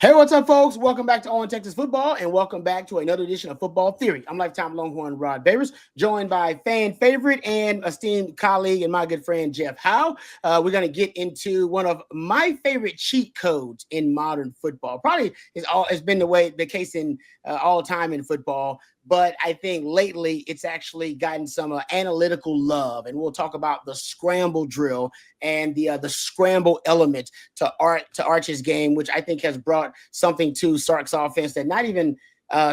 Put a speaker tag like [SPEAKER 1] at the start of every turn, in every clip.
[SPEAKER 1] Hey, what's up, folks? Welcome back to On Texas Football, and welcome back to another edition of Football Theory. I'm lifetime Longhorn Rod Babers, joined by fan favorite and esteemed colleague and my good friend Jeff Howe. We're going to get into one of my favorite cheat codes in modern football. Probably it's been the case in all time in football. But I think lately it's actually gotten some analytical love, and we'll talk about the scramble drill and the scramble element to Arch's game, which I think has brought something to Sark's offense that not even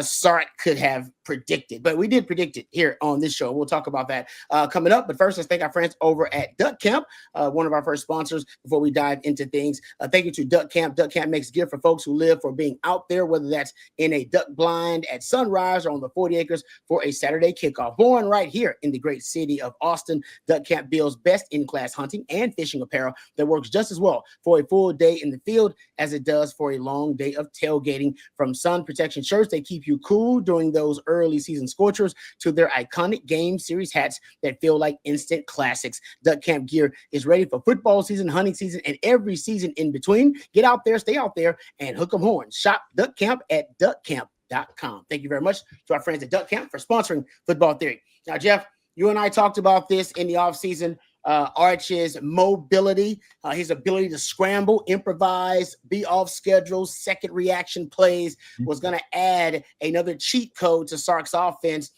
[SPEAKER 1] Sark could have predicted, but we did predict it here on this show. We'll talk about that coming up. But first, let's thank our friends over at Duck Camp, one of our first sponsors, before we dive into things. Thank you to Duck Camp. Duck Camp makes gear for folks who live for being out there, whether that's in a duck blind at sunrise or on the 40 acres for a Saturday kickoff. Born right here in the great city of Austin, Duck Camp builds best-in-class hunting and fishing apparel that works just as well for a full day in the field as it does for a long day of tailgating. From sun protection shirts, they keep you cool during those early season scorchers, to their iconic game series hats that feel like instant classics. Duck Camp gear is ready for football season, hunting season, and every season in between. Get out there, stay out there, and hook 'em horns. Shop Duck Camp at duckcamp.com. Thank you very much to our friends at Duck Camp for sponsoring Football Theory. Now, Jeff, you and I talked about this in the offseason. Arch's mobility, his ability to scramble, improvise, be off schedule, second reaction plays was going to add another cheat code to Sark's offense.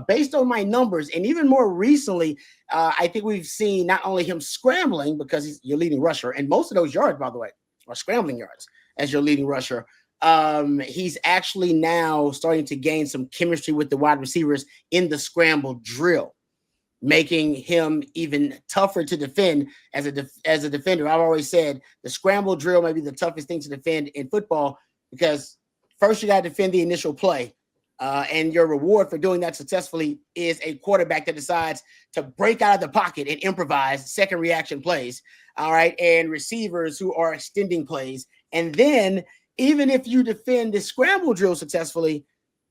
[SPEAKER 1] Based on my numbers, and even more recently, I think we've seen not only him scrambling because he's your leading rusher, and most of those yards, by the way, are scrambling yards as your leading rusher. He's actually now starting to gain some chemistry with the wide receivers in the scramble drill, making him even tougher to defend as a defender. I've always said the scramble drill may be the toughest thing to defend in football, because first you got to defend the initial play, and your reward for doing that successfully is a quarterback that decides to break out of the pocket and improvise second reaction plays, all right, and receivers who are extending plays. And then even if you defend the scramble drill successfully,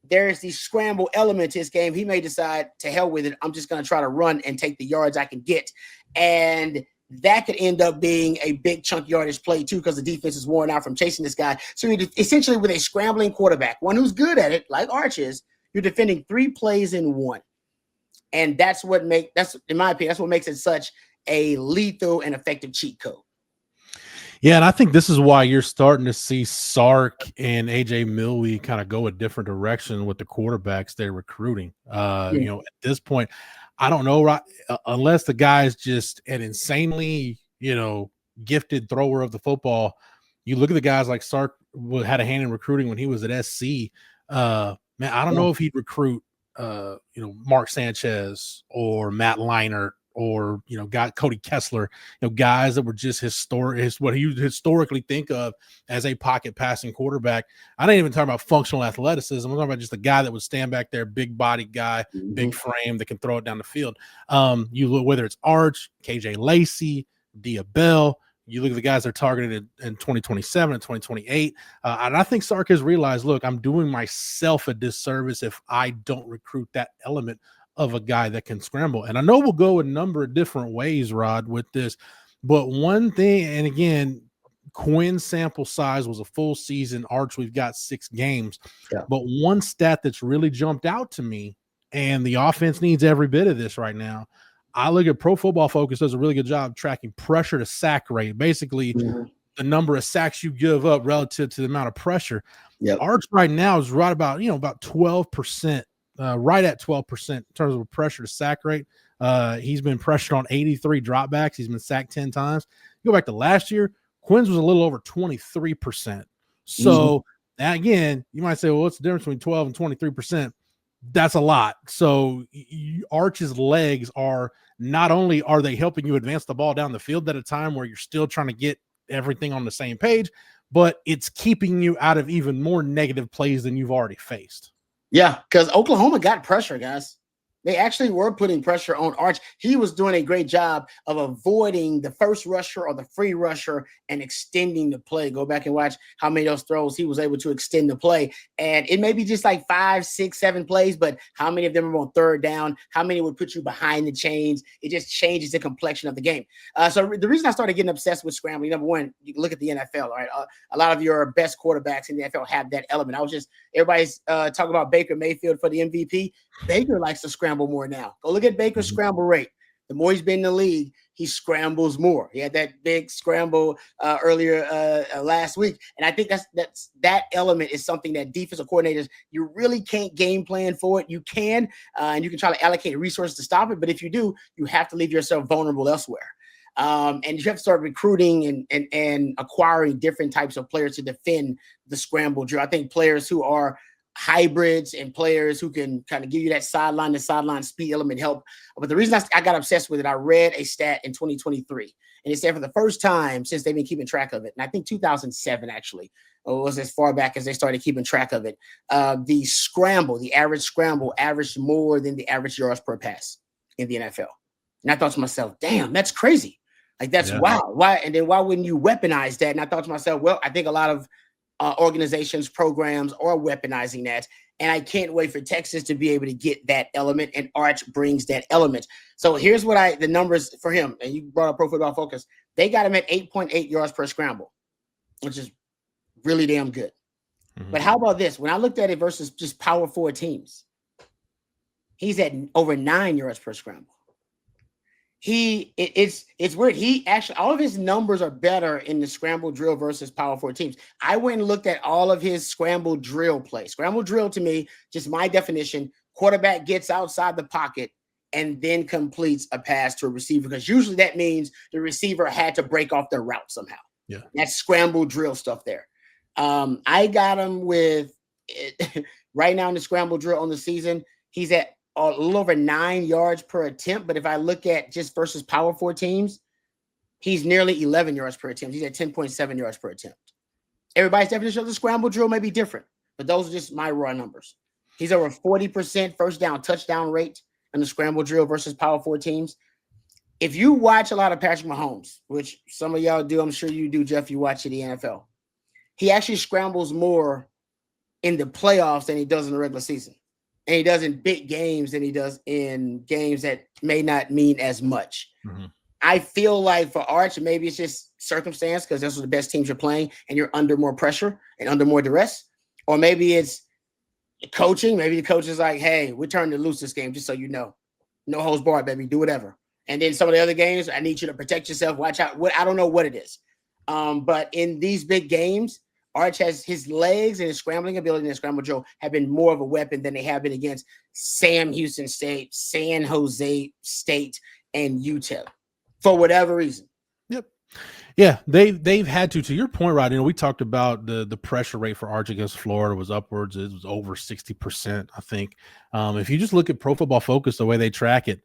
[SPEAKER 1] there's the scramble element to his game. He may decide, to hell with it, I'm just going to try to run and take the yards I can get. And that could end up being a big chunk yardage play too, because the defense is worn out from chasing this guy. So you're essentially, with a scrambling quarterback, one who's good at it, like Arch is, you're defending 3 plays in 1. And that's in my opinion, that's what makes it such a lethal and effective cheat code.
[SPEAKER 2] Yeah, and I think this is why you're starting to see Sark and AJ Milwee kind of go a different direction with the quarterbacks they're recruiting. At this point, I don't know, right? Unless the guy's just an insanely, gifted thrower of the football. You look at the guys like Sark had a hand in recruiting when he was at SC. Man, I don't know if he'd recruit, Mark Sanchez or Matt Leinart, or got Cody Kessler, guys that were just what you historically think of as a pocket passing quarterback. I didn't even talk about functional athleticism. I'm talking about just a guy that would stand back there, big body guy, big frame that can throw it down the field. You look, whether it's Arch, KJ Lacey, Dia Bell, you look at the guys that are targeted in 2027 and 2028. And I think Sark has realized, look, I'm doing myself a disservice if I don't recruit that element of a guy that can scramble. And I know we'll go a number of different ways, Rod, with this, but one thing, and again, Quinn's sample size was a full season. Arch, we've got 6 games. Yeah. But one stat that's really jumped out to me, and the offense needs every bit of this right now, I look at Pro Football Focus does a really good job tracking pressure to sack rate, basically the number of sacks you give up relative to the amount of pressure. Yep. Arch right now is right about, about 12%. Right at 12% in terms of pressure to sack rate. He's been pressured on 83 dropbacks. He's been sacked 10 times. You go back to last year, Quinn's was a little over 23%. So again, you might say, well, what's the difference between 12 and 23%? That's a lot. So Arch's legs are, not only are they helping you advance the ball down the field at a time where you're still trying to get everything on the same page, but it's keeping you out of even more negative plays than you've already faced.
[SPEAKER 1] Yeah, because Oklahoma got pressure, guys. They actually were putting pressure on Arch. He was doing a great job of avoiding the first rusher or the free rusher and extending the play. Go back and watch how many of those throws he was able to extend the play. And it may be just like 5, 6, 7 plays, but how many of them are on third down? How many would put you behind the chains? It just changes the complexion of the game. So the reason I started getting obsessed with scrambling, number one, you look at the NFL, right? A lot of your best quarterbacks in the NFL have that element. Everybody's talking about Baker Mayfield for the MVP. Baker likes to scramble more now. Go look at Baker's scramble rate. The more he's been in the league, he scrambles more. He had that big scramble earlier last week. And I think that element is something that defensive coordinators, you really can't game plan for it. You can, and you can try to allocate resources to stop it. But if you do, you have to leave yourself vulnerable elsewhere. And you have to start recruiting and acquiring different types of players to defend the scramble drill. I think players who are hybrids and players who can kind of give you that sideline to sideline speed element help. But the reason I got obsessed with it, I read a stat in 2023, and it said for the first time since they've been keeping track of it, and I think 2007 actually was as far back as they started keeping track of it. The average scramble averaged more than the average yards per pass in the NFL. And I thought to myself, damn, that's crazy. Like, that's wild. Why? And then why wouldn't you weaponize that? And I thought to myself, well, I think a lot of organizations, programs are weaponizing that. And I can't wait for Texas to be able to get that element. And Arch brings that element. So here's what the numbers for him. And you brought up Pro Football Focus. They got him at 8.8 yards per scramble, which is really damn good. Mm-hmm. But how about this? When I looked at it versus just power 4 teams, he's at over 9 yards per scramble. It's weird. He actually, all of his numbers are better in the scramble drill versus power 4 teams. I went and looked at all of his scramble drill plays. Scramble drill, to me, just my definition, quarterback gets outside the pocket and then completes a pass to a receiver, because usually that means the receiver had to break off their route somehow. Yeah, that's scramble drill stuff there. I got him with right now in the scramble drill on the season, he's at a little over 9 yards per attempt. But if I look at just versus power 4 teams, he's nearly 11 yards per attempt. He's at 10.7 yards per attempt. Everybody's definition of the scramble drill may be different, but those are just my raw numbers. He's over 40% first down touchdown rate in the scramble drill versus power 4 teams. If you watch a lot of Patrick Mahomes, which some of y'all do, I'm sure you do, Jeff, you watch the NFL, he actually scrambles more in the playoffs than he does in the regular season. And he does in big games than he does in games that may not mean as much. Mm-hmm. I feel like for Arch, maybe it's just circumstance, because those are the best teams you're playing and you're under more pressure and under more duress. Or maybe it's coaching. Maybe the coach is like, hey, we're turning to lose this game, just so you know. No holds barred, baby. Do whatever. And then some of the other games, I need you to protect yourself. Watch out. I don't know what it is. But in these big games, Arch has his legs and his scrambling ability and his scramble drill have been more of a weapon than they have been against Sam Houston State, San Jose State, and UTEP for whatever reason.
[SPEAKER 2] Yep. Yeah, they've had to your point, Rod. We talked about the pressure rate for Arch against Florida was upwards. It was over 60%, I think. If you just look at Pro Football Focus, the way they track it,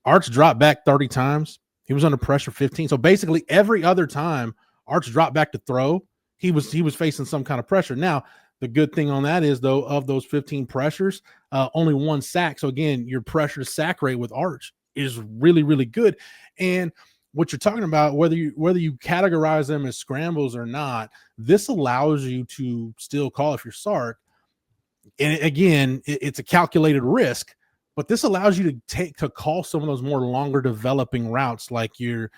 [SPEAKER 2] Arch dropped back 30 times. He was under pressure 15. So basically every other time Arch dropped back to throw, he was facing some kind of pressure. Now, the good thing on that is, though, of those 15 pressures, only 1 sack. So again, your pressure to sack rate with Arch is really, really good. And what you're talking about, whether you categorize them as scrambles or not, this allows you to still call, if you're Sark. And again, it's a calculated risk, but this allows you to call some of those more longer developing routes, like the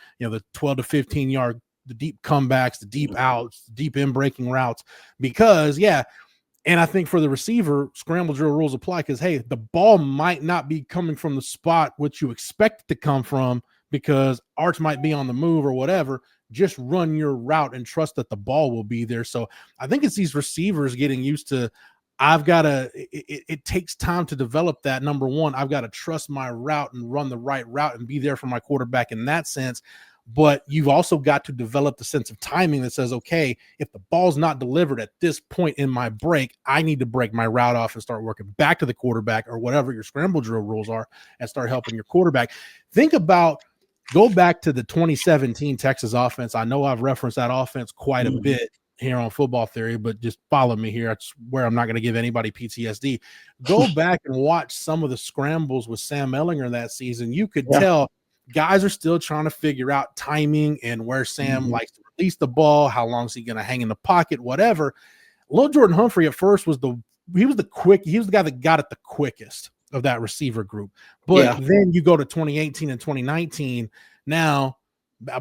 [SPEAKER 2] 12 to 15 yard, the deep comebacks, the deep outs, the deep in breaking routes, because and I think for the receiver, scramble drill rules apply, because hey, the ball might not be coming from the spot which you expect it to come from, because Arch might be on the move or whatever. Just run your route and trust that the ball will be there. So I think it's these receivers getting used to, it takes time to develop that. Number one, I've got to trust my route and run the right route and be there for my quarterback in that sense. But you've also got to develop the sense of timing that says, okay, if the ball's not delivered at this point in my break, I need to break my route off and start working back to the quarterback or whatever your scramble drill rules are and start helping your quarterback. Go back to the 2017 Texas offense. I know I've referenced that offense quite a bit here on Football Theory, but just follow me here. I swear I'm not going to give anybody PTSD. Go back and watch some of the scrambles with Sam Ehlinger that season. You could tell guys are still trying to figure out timing and where Sam likes to release the ball, how long is he going to hang in the pocket, whatever. Lil Jordan Humphrey at first was the guy that got it the quickest of that receiver group. But then you go to 2018 and 2019. Now,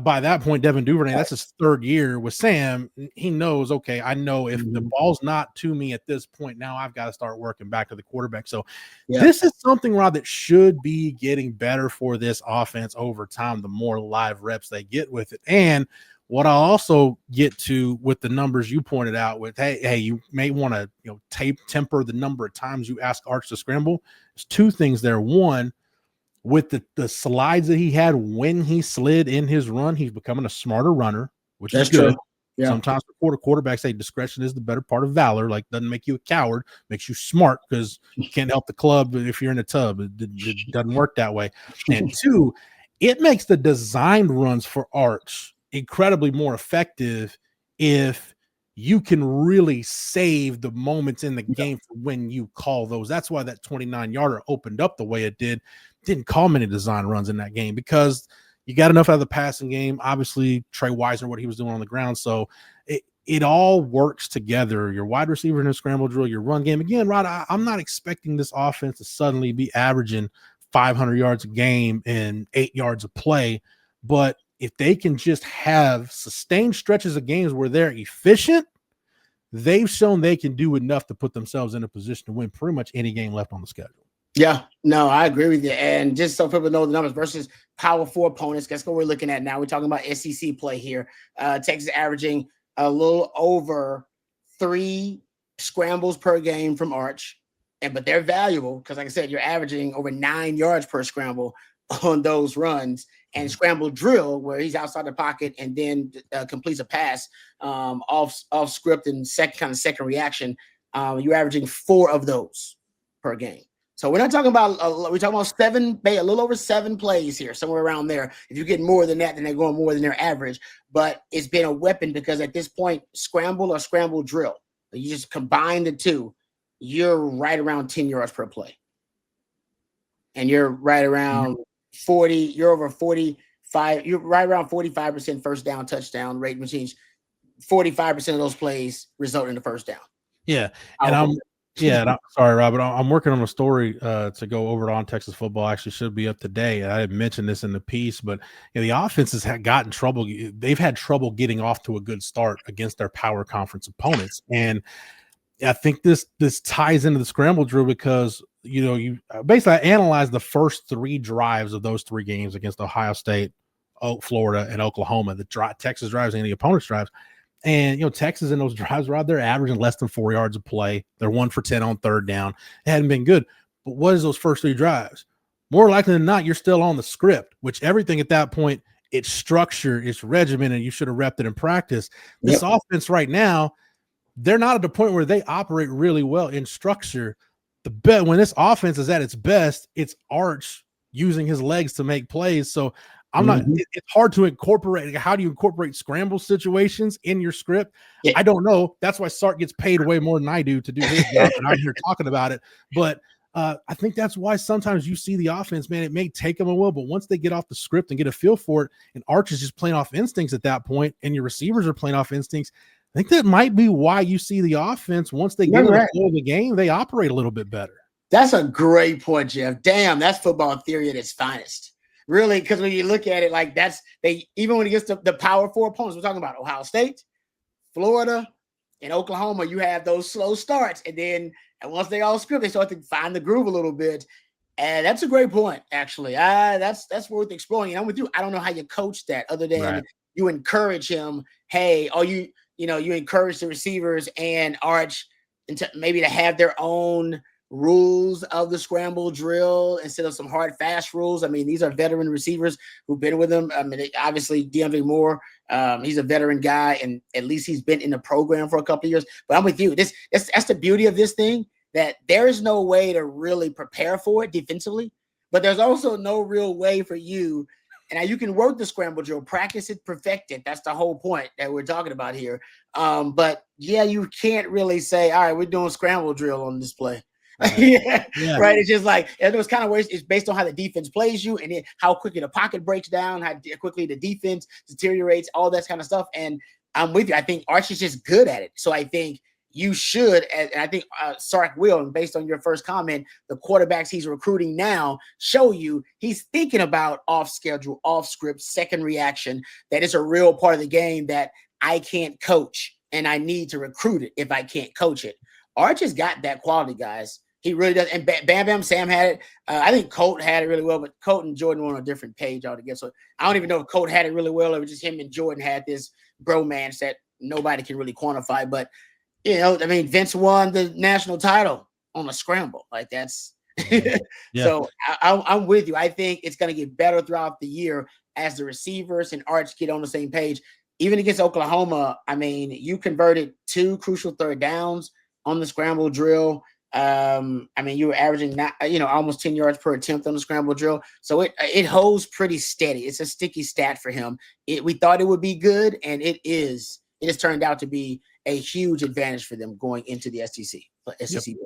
[SPEAKER 2] by that point, Devin Duvernay, that's his third year with Sam. He knows, okay, I know if the ball's not to me at this point, now I've got to start working back to the quarterback. So this is something, Rob, that should be getting better for this offense over time, the more live reps they get with it. And what I'll also get to with the numbers you pointed out with, hey, you may want to, temper the number of times you ask Arch to scramble. There's two things there. One, with the slides that he had when he slid in his run, he's becoming a smarter runner, which is good. Yeah. Sometimes quarterbacks say discretion is the better part of valor. Like, doesn't make you a coward, makes you smart, because you can't help the club if you're in a tub. It doesn't work that way. And two, it makes the designed runs for Arch incredibly more effective if you can really save the moments in the game for when you call those. That's why that 29-yarder opened up the way it did. Didn't call many design runs in that game because you got enough out of the passing game. Obviously, Trey Wisner, what he was doing on the ground. So it all works together. Your wide receiver in a scramble drill, your run game. Again, Rod, I'm not expecting this offense to suddenly be averaging 500 yards a game and 8 yards a play, but if they can just have sustained stretches of games where they're efficient, they've shown they can do enough to put themselves in a position to win pretty much any game left on the schedule.
[SPEAKER 1] Yeah, no, I agree with you. And just so people know the numbers versus Power 4 opponents, guess what we're looking at now? We're talking about SEC play here. Texas averaging a little over 3 scrambles per game from Arch. But they're valuable because, like I said, you're averaging over 9 yards per scramble on those runs. And scramble drill, where he's outside the pocket and then completes a pass off script and second reaction. You're averaging 4 of those per game. So we're not talking about we're talking about a little over 7 plays here, somewhere around there. If you get more than that, then they're going more than their average. But it's been a weapon because at this point, scramble or scramble drill, you just combine the two, you're right around 10 yards per play, and you're right around 40, you're over 45, you're right around 45% first down touchdown rate, which means 45% of those plays result in the first down.
[SPEAKER 2] Yeah. And I'm sorry, Robert, I'm working on a story to go over on Texas football. Actually should be up today. I had mentioned this in the piece, but the offenses had gotten trouble. They've had trouble getting off to a good start against their power conference opponents. And I think this ties into the scramble drill because you basically analyze the first 3 drives of those 3 games against Ohio State, Florida, and Oklahoma. The Texas drives and the opponent's drives, and Texas in those drives, Rod, they're averaging less than 4 yards of play. They're 1 for 10 on third down. It hadn't been good. But what is those first 3 drives? More likely than not, you're still on the script, which everything at that point, it's structure, it's regimen, and you should have repped it in practice. This offense right now, they're not at the point where they operate really well in structure. When this offense is at its best, it's Arch using his legs to make plays. So it's hard to incorporate. How do you incorporate scramble situations in your script? Yeah. I don't know. That's why Sark gets paid way more than I do to do his job, and I'm here talking about it. But I think that's why sometimes you see the offense, man, it may take them a while, but once they get off the script and get a feel for it, and Arch is just playing off instincts at that point, and your receivers are playing off instincts, I think that might be why you see the offense, once they get in the flow of the game, they operate a little bit better.
[SPEAKER 1] That's a great point, Jeff. Damn, that's football theory at its finest. Really, because when you look at it, like even when it gets to the Power 4 opponents, we're talking about Ohio State, Florida, and Oklahoma, you have those slow starts. And once they all script, they start to find the groove a little bit. And that's a great point, actually. That's worth exploring. And I'm with you. I don't know how you coach that other than you encourage him. Hey, you encourage the receivers and Arch maybe to have their own rules of the scramble drill instead of some hard, fast rules. I mean, these are veteran receivers who've been with him. I mean, obviously, DeAndre Moore, he's a veteran guy, and at least he's been in the program for a couple of years. But I'm with you. That's the beauty of this thing, that there is no way to really prepare for it defensively, but there's also no real way for you And now you can work the scramble drill, practice it, perfect it. That's the whole point that we're talking about here. But yeah, you can't really say, all right, we're doing scramble drill on this play. Yeah. Right. It's just like, and those kind of ways, it's based on how the defense plays you and how quickly the pocket breaks down, how quickly the defense deteriorates, all that kind of stuff. And I'm with you. I think Archie's just good at it. So I think you should, and I think Sark will, and based on your first comment, the quarterbacks he's recruiting now show you he's thinking about off schedule, off script, second reaction, that is a real part of the game that I can't coach and I need to recruit it if I can't coach it. Archie's got that quality, guys. He really does. And Bam Bam Sam had it. I think Colt had it really well, but Colt and Jordan were on a different page altogether. So I don't even know if Colt had it really well. It was just him and Jordan had this bromance that nobody can really quantify. But, you know, I mean, Vince won the national title on a scramble. Like that's So I'm with you. I think it's going to get better throughout the year as the receivers and Arch get on the same page. Even against Oklahoma, I mean, you converted 2 crucial third downs on the scramble drill. I mean, you were averaging almost 10 yards per attempt on the scramble drill. So it holds pretty steady. It's a sticky stat for him. We thought it would be good, and it is. It has turned out to be a huge advantage for them going into the SEC.
[SPEAKER 2] Yep.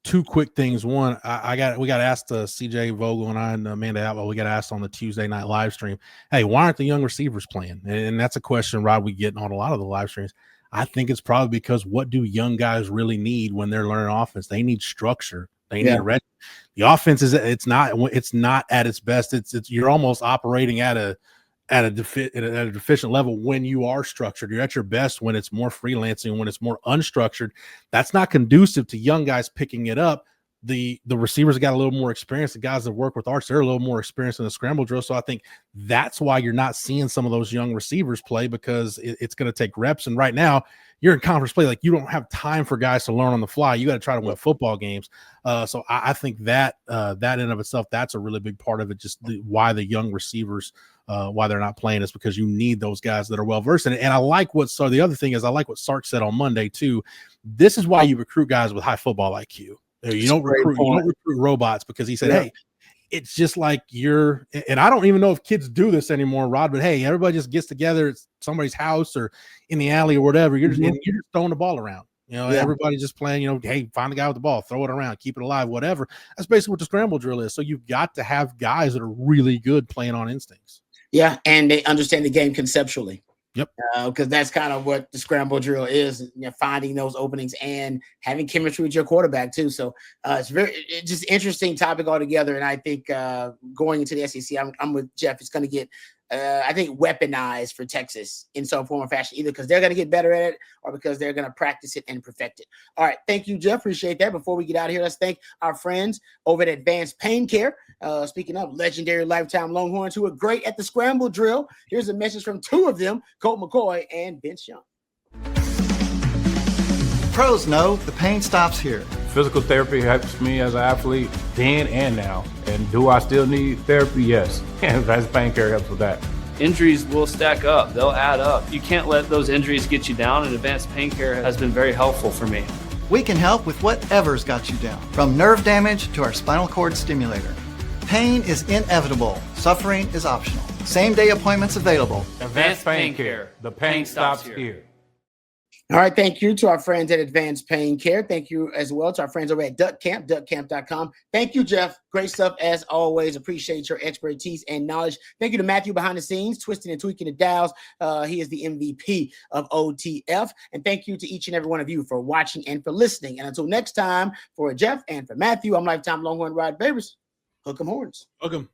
[SPEAKER 2] 2 quick things. One, we got asked CJ Vogel and I and Amanda Atwell. We got asked on the Tuesday night live stream, hey, why aren't the young receivers playing? And that's a question, Rod, we get on a lot of the live streams. I think it's probably because what do young guys really need when they're learning offense? They need structure. They need the offense it's not at its best. It's you're almost operating at a deficient level when you are structured. You're at your best when it's more freelancing, when it's more unstructured. That's not conducive to young guys picking it up. The receivers got a little more experience. The guys that work with Arch, they're a little more experienced in the scramble drill. So I think that's why you're not seeing some of those young receivers play, because it's going to take reps. And right now you're in conference play. Like, you don't have time for guys to learn on the fly. You got to try to win football games. So I think that in of itself, that's a really big part of it. Just why the young receivers, why they're not playing, is because you need those guys that are well-versed in it. And I like the other thing is I like what Sark said on Monday too. This is why you recruit guys with high football IQ. You don't recruit robots, because he said, hey, it's just like and I don't even know if kids do this anymore, Rod, but hey, everybody just gets together at somebody's house or in the alley or whatever. You're just throwing the ball around. Everybody just playing, hey, find the guy with the ball, throw it around, keep it alive, whatever. That's basically what the scramble drill is. So you've got to have guys that are really good playing on instincts. Yeah, and they understand the game conceptually. Yep. Because that's kind of what the scramble drill is, finding those openings and having chemistry with your quarterback too. So it's just interesting topic altogether. And I think going into the SEC, I'm with Jeff. It's going to get, I think, weaponized for Texas in some form or fashion, either because they're going to get better at it or because they're going to practice it and perfect it. All right. Thank you, Jeff. Appreciate that. Before we get out of here, let's thank our friends over at Advanced Pain Care. Speaking of legendary lifetime Longhorns who are great at the scramble drill, here's a message from 2 of them, Colt McCoy and Vince Young.
[SPEAKER 3] Pros know the pain stops here.
[SPEAKER 4] Physical therapy helps me as an athlete then and now. And do I still need therapy? Yes. Advanced Pain Care helps with that.
[SPEAKER 5] Injuries will stack up. They'll add up. You can't let those injuries get you down, and Advanced Pain Care has been very helpful for me.
[SPEAKER 3] We can help with whatever's got you down, from nerve damage to our spinal cord stimulator. Pain is inevitable. Suffering is optional. Same-day appointments available.
[SPEAKER 4] Advanced Pain Care. The pain stops here.
[SPEAKER 1] All right. Thank you to our friends at Advanced Pain Care. Thank you as well to our friends over at Duck Camp, duckcamp.com. Thank you, Jeff. Great stuff as always. Appreciate your expertise and knowledge. Thank you to Matthew behind the scenes, twisting and tweaking the dials. He is the MVP of OTF. And thank you to each and every one of you for watching and for listening. And until next time, for Jeff and for Matthew, I'm lifetime Longhorn Rod Babers. Hook 'em horns.
[SPEAKER 2] Hook 'em.